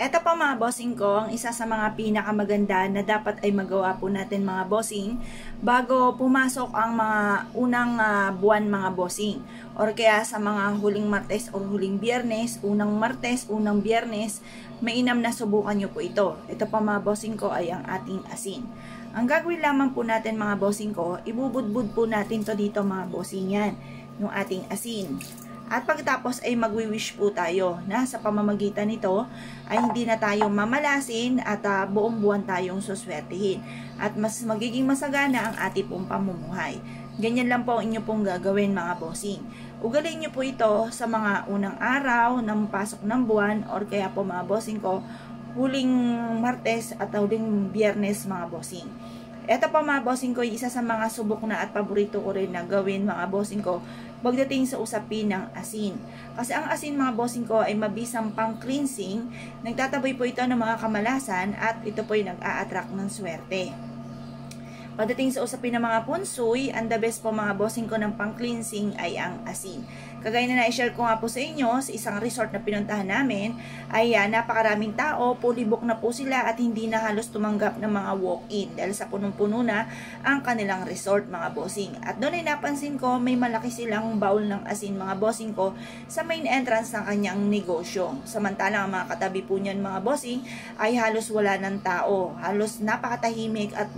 Eto pa mga bossing ko, ang isa sa mga pinakamaganda na dapat ay magawa po natin mga bossing bago pumasok ang mga unang buwan mga bossing. Or kaya sa mga huling Martes o huling Biyernes, unang Martes, unang Biyernes, mainam na subukan nyo po ito. Ito pa mga bossing ko ay ang ating asin. Ang gagawin lamang po natin mga bossing ko, ibubudbud po natin to dito mga bossing yan, yung ating asin. At pagkatapos ay magwi-wish po tayo na sa pamamagitan nito ay hindi na tayo mamalasin at buong buwan tayong suswertihin. At mas magiging masagana ang ating pong pamumuhay. Ganyan lang po ang inyo pong gagawin mga bossing. Ugalin nyo po ito sa mga unang araw ng pasok ng buwan or kaya po mga bossing ko, huling Martes at huling Biyernes mga bossing. Ito pa mga bossing ko, isa sa mga subok na at paborito ko rin na gawin mga bossing ko pagdating sa usapin ng asin. Kasi ang asin mga bossing ko ay mabisang pang cleansing, nagtataboy po ito ng mga kamalasan at ito po ay nag-a-attract ng swerte. Pagdating sa usapin ng mga punsoy, ang the best po mga bossing ko ng pang-cleansing ay ang asin. Kagaya na na-share ko nga po sa inyo, sa isang resort na pinuntahan namin, ay napakaraming tao, fully book na po sila at hindi na halos tumanggap ng mga walk-in dahil sa punong-puno na ang kanilang resort mga bossing. At doon ay napansin ko, may malaki silang bowl ng asin mga bossing ko sa main entrance ng kanyang negosyo. Samantalang ang mga katabi po niyan mga bossing ay halos wala ng tao, halos napakatahimik at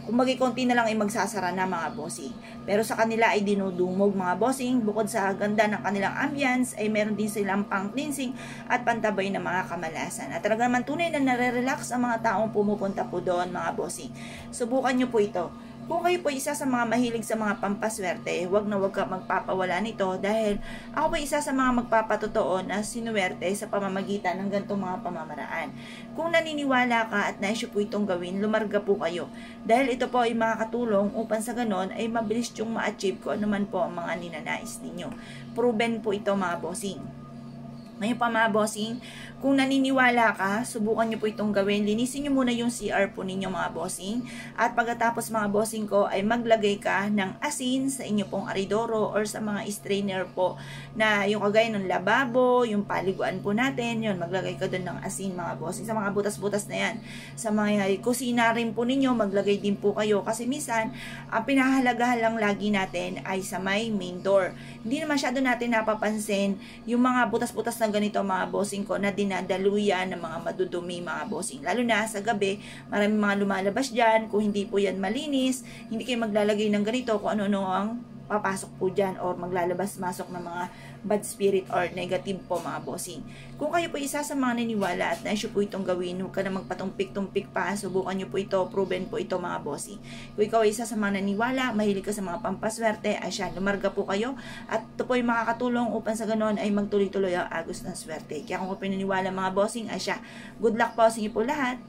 kumbaga konti na lang ay magsasara na mga bossing. Pero sa kanila ay dinudumog mga bossing, bukod sa ganda ng kanilang ambience ay meron din silang pang-cleansing at pantabay na mga kamalasan. At talaga naman tunay na nare-relax ang mga taong pumupunta po doon mga bossing. Subukan nyo po ito. Kung kayo po isa sa mga mahilig sa mga pampaswerte, wag na wag ka magpapawala nito dahil ako po isa sa mga magpapatotoo na sinuwerte sa pamamagitan ng ganitong mga pamamaraan. Kung naniniwala ka at naisyo po itong gawin, lumarga po kayo. Dahil ito po ay makakatulong upang sa ganon ay mabilis yung ma-achieve ko anuman po ang mga ninanais ninyo. Proven po ito mga bossing. Ngayon pa mga bossing, kung naniniwala ka, subukan nyo po itong gawin. Linisin nyo muna yung CR po ninyo mga bossing. At pagkatapos mga bossing ko ay maglagay ka ng asin sa inyo pong aridoro or sa mga strainer po na yung kagaya ng lababo, yung paliguan po natin, yun, maglagay ka doon ng asin mga bossing. Sa mga butas-butas na yan. Sa mga kusina rin po ninyo, maglagay din po kayo. Kasi minsan, ang pinahalagahan lang lagi natin ay sa may main door. Hindi na masyado natin napapansin yung mga butas-butas na ganito mga bossing ko na dinadaluyan ng mga madudumi mga bossing. Lalo na sa gabi, maraming mga lumalabas dyan. Kung hindi po yan malinis, hindi kayo maglalagay ng ganito kung ano-ano ang papasok po dyan or maglalabas-masok ng mga bad spirit or negative po mga bossing. Kung kayo po isa sa mga naniniwala at naisyo po itong gawin, huwag ka na magpatumpik-tumpik pa, subukan nyo po ito, proven po ito mga bossing. Kung ikaw ay isa sa mga naniniwala, mahilig ka sa mga pampaswerte, ay siya, lumarga po kayo at ito po ay makakatulong upang sa ganon ay magtuloy-tuloy ang agos ng swerte. Kaya kung pinaniwala mga bossing, ay siya, good luck po sa inyo po lahat.